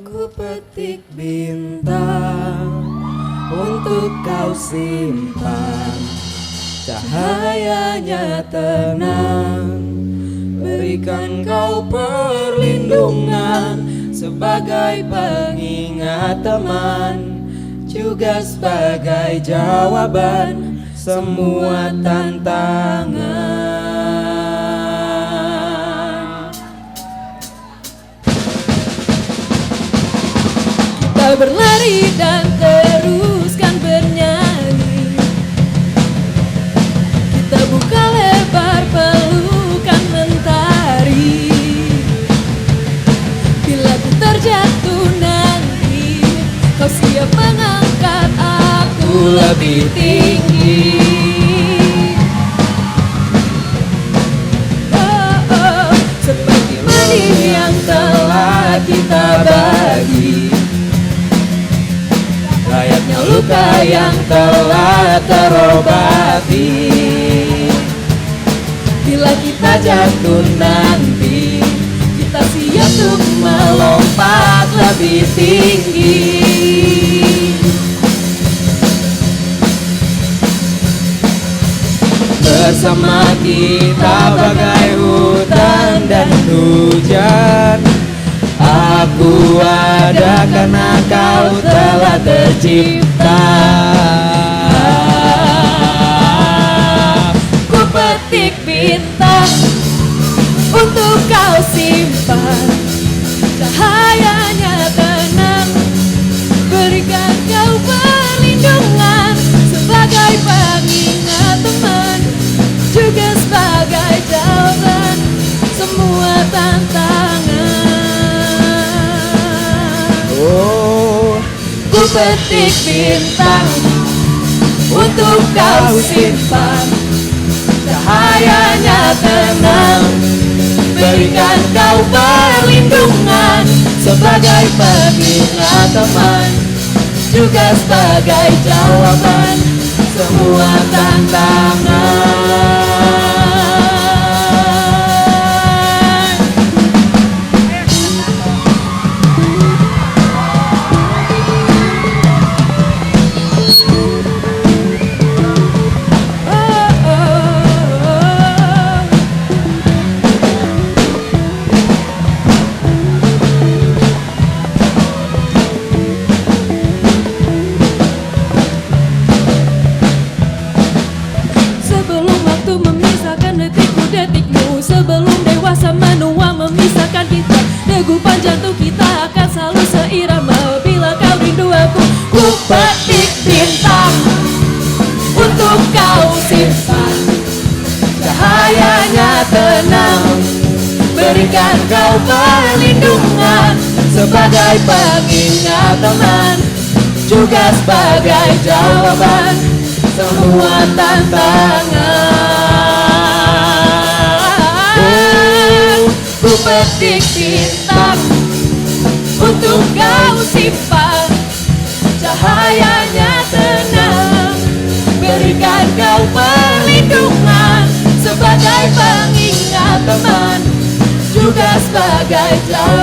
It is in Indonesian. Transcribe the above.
Ku petik bintang untuk kau simpan, cahayanya tenang, berikan kau perlindungan sebagai pengingat teman, juga sebagai jawaban semua tantangan. Kita berlari dan teruskan bernyanyi, kita buka lebar pelukan mentari. Bila ku terjatuh nanti, kau siap mengangkat aku lebih tinggi. Oh, seperti benih yang telah kita bagi, layaknya luka yang telah terobati. Bila kita jatuh nanti, kita siap untuk melompat lebih tinggi. Bersama kita bagai hutan dan hujan, aku ada karena kau telah tercipta. Ku petik bintang untuk kau simpan, cahayanya tenang, berikan kau perlindungan sebagai pengingat teman, juga sebagai jawaban semua tantangan. Oh, ku petik bintang untuk kau simpan, cahayanya tenang, berikan kau perlindungan sebagai pengingat teman, juga sebagai jawaban semua tantangan. Sebelum dewasa menua memisahkan kita, degupan jantung kita akan selalu seirama. Bila kau rindu aku, ku petik bintang untuk kau simpan, cahayanya tenang, berikan kau perlindungan sebagai pengingat teman, juga sebagai jawaban semua tantangan. Ku petik bintang untuk kau simpan, cahayanya tenang, berikan kau perlindungan sebagai pengingat teman, juga sebagai jawaban